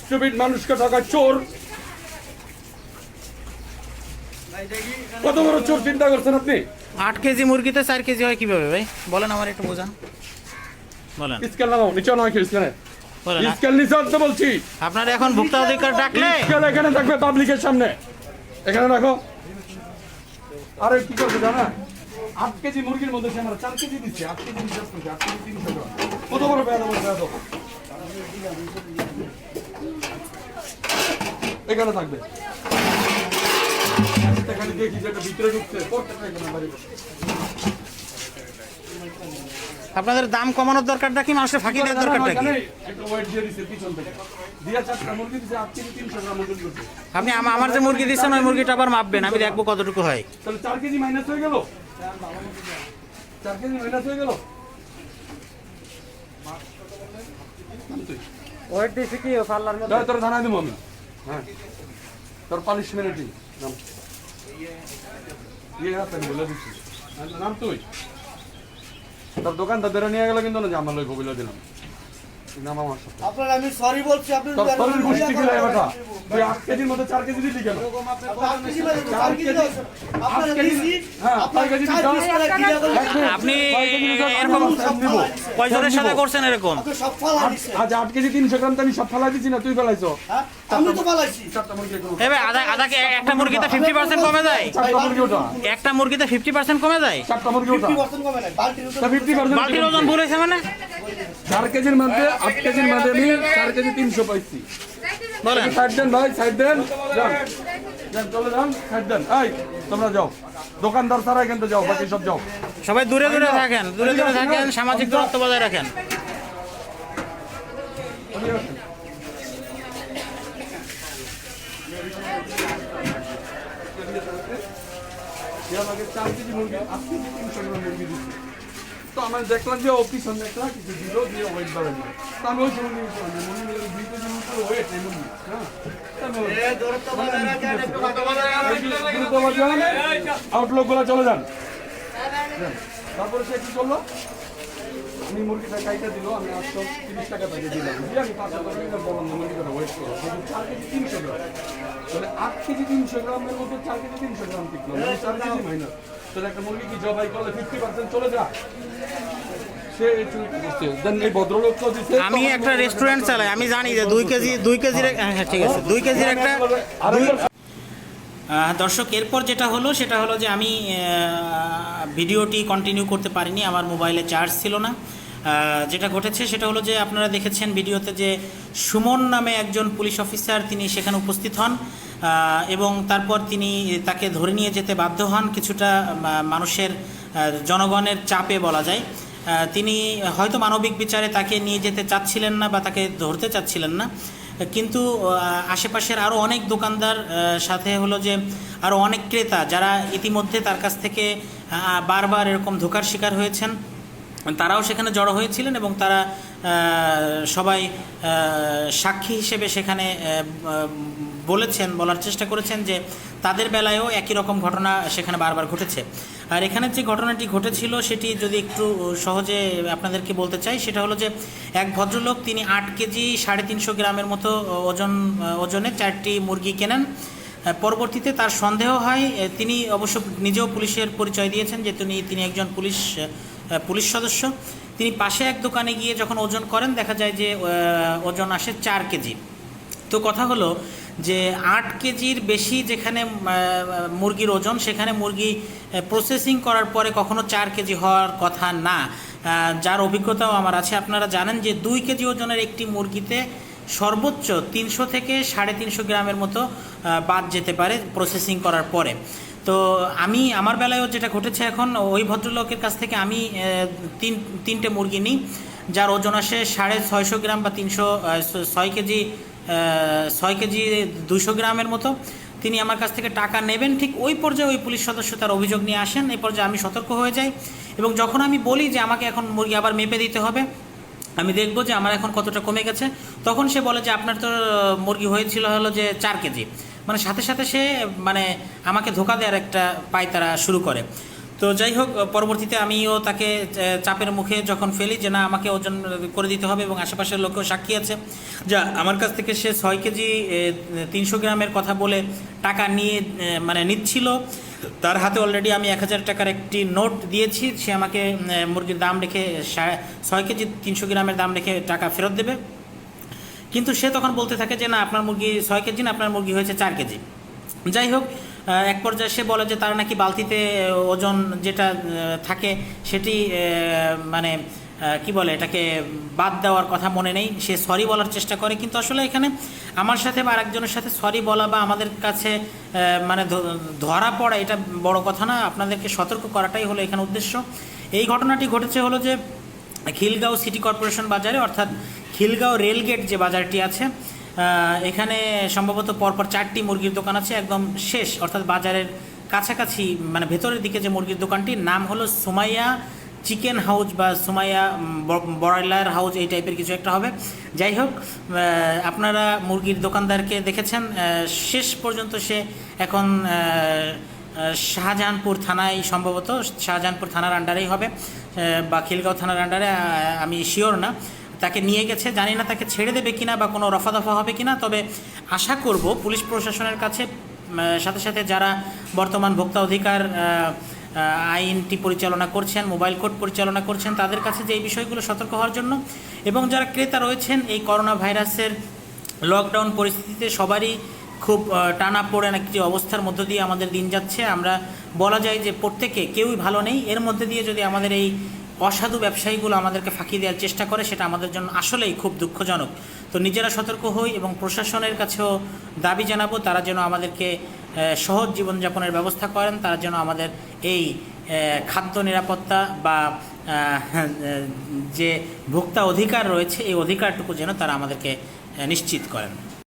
Stupid মানুষকে টাকা চোর, কত বড় চোর চিন্তা করছেন আপনি? 8 কেজি মুরগিতে 4 কেজি হয় কিভাবে ভাই বলেন, আমার একটু বোঝান। বলেন স্কেল লাগাও, নিচে নয় স্কেলে, বলেন। স্কেল নিচে আনতে বলছি। আপনার এখন ভোক্তা অধিকার ডাকলে স্কেল এখানে থাকবে পাবলিকের সামনে, এখানে রাখো। আরে কি করবে জানা, 8 কেজি মুরগির মধ্যে সে আমরা 4 কেজি দিচ্ছে, 8 কেজি দিচ্ছে, 8 কেজি 300 গ্রাম। কত বড় বেয়াদব বেয়াদব। এখানে থাকবে, খালি দেখি যেটা ভিতরে ঢুকছে, আপনাদের দাম কমানোর দরকারটা কি, মানুষের ফাঁকি দেওয়ার দরকারটা কি? আপনি আমার যে মুরগি দিচ্ছেন ওই মুরগিটা আবার মাপবেন, আমি দেখবো কতটুকু হয়। তাহলে 4 কেজি মাইনাস হয়ে গেল, 4 কেজি মাইনাস হয়ে গেল। ওয়েট দিছি কি পাল্লার মধ্যে? তোর থানায় দেবো আমি, হ্যাঁ তোর পানিশমেন্টই নাম বলে দিচ্ছি নাম। তুই তোর দোকানটা বেরো নিয়ে গেল কিন্তু না যে আমার লই বলে দিলাম নাম আমার সাথে। আপনার আমি সরি বলছি, আপনি তোর শরীর গোষ্ঠী গেলে এবারটা তুই 8 কেজির মধ্যে 4 কেজি দিলি কেন? 4 কেজি আপনার দিছি, হ্যাঁ 4 কেজি দিছি। আপনি এরকম কয়জনের সাথে করছেন এরকম? আপনি সব ফালা দিছেন। আজ 8 কেজি 300 গ্রাম তো আমি সব ফেলাই দিছি না, তুই ফেলাইছো। হ্যাঁ আমি তো ফালাইছি। 4টা মুরগি করো, এ ভাই আদাকে একটা মুরগিতে 50% কমে যায়, 4টা মুরগি ওটা, একটা মুরগিতে 50% কমে যায়। 4টা মুরগি ওটা, 50% কমে নাই, বালতির তা 50% বালতির ওজন ভুল হয়েছে মানে? 4 কেজির মধ্যে 8 কেজির মধ্যে আমি 4 কেজি 300 পাইছি। বলেন সাইড দেন ভাই, সাইড দেন, যান যান, চলে যান, সাইড দেন। এই তোমরা যাও, দোকানদার ছাড়া এখান থেকে যাও, বাকি সব যাও। সবাই দূরে দূরে থাকেন, দূরে দূরে থাকেন, সামাজিক দূরত্ব বজায় রাখেন। আমাকে 4 কেজি মুরগি, 8 কেজি 300 গ্রাম মুরগি দিচ্ছে। তো আমি দেখলাম যে অফিস একটা কিছু দিল দিয়ে ওয়েট বাড়ানো, তো আমি ওই সময় মুরগি 2 কেজি মতো ওয়েট এই মুরগি, হ্যাঁ আউটলুক গুলো চলে যান। তারপরে সে কি করলো, আমি মুরগিটা কাইটা দিল, আমি 830 টাকা তাকে দিলাম, দিয়ে আমি 500 টাকা বললাম মুরগিটা ওয়েট করো, 4 কেজি 300 গ্রাম, তাহলে 8 কেজি 300 গ্রামের মধ্যে 4 কেজি 300 গ্রাম টিকলো, 4 কেজি মাইনাস। তাহলে একটা মুরগি কি জবাই করলে 50% চলে যায়, সে এই চুরিটা করছে। দেন এই ভদ্রলোককেও দিচ্ছে। আমি একটা রেস্টুরেন্ট চালাই, আমি জানি যে 2 কেজির হ্যাঁ ঠিক আছে, 2 কেজির একটা দর্শক। এরপর যেটা হলো সেটা হলো যে আমি ভিডিওটি কন্টিনিউ করতে পারিনি, আমার মোবাইলে চার্জ ছিল না। যেটা ঘটেছে সেটা হলো যে আপনারা দেখেছেন ভিডিওতে যে সুমন নামে একজন পুলিশ অফিসার তিনি সেখানে উপস্থিত হন এবং তারপর তিনি তাকে ধরে নিয়ে যেতে বাধ্য হন কিছুটা মানুষের জনগণের চাপে বলা যায়। তিনি হয়তো মানবিক বিচারে তাকে নিয়ে যেতে চাচ্ছিলেন না বা তাকে ধরতে চাচ্ছিলেন না, কিন্তু আশেপাশের আরও অনেক দোকানদার সাথে হলো যে আরও অনেক ক্রেতা যারা ইতিমধ্যে তার কাছ থেকে বারবার এরকম ধোঁকার শিকার হয়েছেন, তারাও সেখানে জড়ো হয়েছিলেন এবং তারা সবাই সাক্ষী হিসেবে সেখানে বলার চেষ্টা করেছেন যে তাদের বেলায়ও একই রকম ঘটনা সেখানে বারবার ঘটেছে। আর এখানে যে ঘটনাটি ঘটেছিল সেটি যদি একটু সহজে আপনাদেরকে বলতে চাই, সেটা হলো যে এক ভদ্রলোক তিনি 8 কেজি 350 গ্রামের মতো ওজনে 4টি মুরগি কেনেন। পরবর্তীতে তার সন্দেহ হয়, তিনি অবশ্য নিজেও পুলিশের পরিচয় দিয়েছেন যে তিনি একজন পুলিশ সদস্য। তিনি পাশে এক দোকানে গিয়ে যখন ওজন করেন দেখা যায় যে ওজন আসে 4 কেজি। তো কথা হলো যে 8 কেজির বেশি যেখানে মুরগির ওজন, সেখানে মুরগি প্রসেসিং করার পরে কখনো 4 কেজি হওয়ার কথা না, যার অভিজ্ঞতাও আমার আছে। আপনারা জানেন যে 2 কেজি ওজনের একটি মুরগিতে সর্বোচ্চ 300 থেকে 350 গ্রামের মতো বাদ যেতে পারে প্রসেসিং করার পরে। তো আমার বেলায়ও যেটা ঘটেছে, এখন ওই ভদ্রলোকের কাছ থেকে আমি 3টে মুরগি নিই যার ওজন আসে 650 গ্রাম বা 6 কেজি 200 গ্রামের মতো। তিনি আমার কাছ থেকে টাকা নেবেন, ঠিক ওই পর্যায়ে ওই পুলিশ সদস্য তার অভিযোগ নিয়ে আসেন। এই পর্যায়ে আমি সতর্ক হয়ে যাই এবং যখন আমি বলি যে আমাকে এখন মুরগি আবার মেপে দিতে হবে, আমি দেখব যে আমার এখন কতটা কমে গেছে, তখন সে বলে যে আপনার তো মুরগি হয়েছিল হলো যে 4 কেজি, মানে সাথে সাথে সে আমাকে ধোকা দেওয়ার একটা পায়তারা শুরু করে। তো যাই হোক, পরবর্তীতে আমিও তাকে চাপের মুখে যখন ফেলি যে না আমাকে ওজন করে দিতে হবে, এবং আশেপাশের লোকেও সাক্ষী আছে যা আমার কাছ থেকে সে 6 কেজি 300 গ্রামের কথা বলে টাকা নিয়ে মানে নিচ্ছিল। তার হাতে অলরেডি আমি 1000 টাকার একটি নোট দিয়েছি, সে আমাকে মুরগির দাম রেখে 6 কেজি 300 গ্রামের দাম রেখে টাকা ফেরত দেবে। কিন্তু সে তখন বলতে থাকে যে না আপনার মুরগি 6 কেজি না, আপনার মুরগি হয়েছে 4 কেজি। যাই হোক, এক পর্যায়ে সে বলে যে তার নাকি বালতিতে ওজন যেটা থাকে সেটি মানে কি বলে এটাকে বাদ দেওয়ার কথা মনে নেই। সে সরি বলার চেষ্টা করে, কিন্তু আসলে এখানে আমার সাথে বা আরেকজনের সাথে সরি বলা বা আমাদের কাছে মানে ধরা পড়া এটা বড় কথা না, আপনাদেরকে সতর্ক করাটাই হলো এখানে উদ্দেশ্য। এই ঘটনাটি ঘটেছে হলো যে খিলগাঁও সিটি কর্পোরেশন বাজারে, অর্থাৎ খিলগাঁও রেলগেট যে বাজারটি আছে এখানে সম্ভবত পরপর 4টি মুরগির দোকান আছে। একদম শেষ অর্থাৎ বাজারের কাছাকাছি মানে ভেতরের দিকে যে মুরগির দোকানটির নাম হলো সুমাইয়া চিকেন হাউস বা সুমাইয়া ব্রয়লার হাউস, এই টাইপের কিছু একটা হবে। যাই হোক, আপনারা মুরগির দোকানদারকে দেখেছেন, শেষ পর্যন্ত সে এখন শাহজাহানপুর থানায়, সম্ভবত শাহজাহানপুর থানার আন্ডারেই হবে বা খিলগাঁও থানার আন্ডারে, আমি শিওর না। তাকে নিয়ে গেছে, জানি না তাকে ছেড়ে দেবে কিনা বা কোনো রফাদফা হবে কিনা, তবে আশা করব পুলিশ প্রশাসনের কাছে, সাথে সাথে যারা বর্তমান ভোক্তা অধিকার আইনটি পরিচালনা করছেন, মোবাইল কোর্ট পরিচালনা করছেন, তাদের কাছে যে এই বিষয়গুলো সতর্ক হওয়ার জন্য, এবং যারা ক্রেতা রয়েছেন এই করোনা ভাইরাসের লকডাউন পরিস্থিতিতে সবারই খুব টানা পড়ে একটি অবস্থার মধ্য দিয়ে আমাদের দিন যাচ্ছে। আমরা বলা যায় যে প্রত্যেকে কেউই ভালো নেই। এর মধ্যে দিয়ে যদি আমাদের এই অসাধু ব্যবসায়ীগুলো আমাদেরকে ফাঁকি দেওয়ার চেষ্টা করে, সেটা আমাদের জন্য আসলেই খুব দুঃখজনক। তো নিজেরা সতর্ক হই এবং প্রশাসনের কাছেও দাবি জানাবো তারা যেন আমাদেরকে সহজ জীবনযাপনের ব্যবস্থা করেন, তারা যেন আমাদের এই খাদ্য নিরাপত্তা বা যে ভোক্তা অধিকার রয়েছে এই অধিকারটুকু যেন তারা আমাদেরকে নিশ্চিত করেন।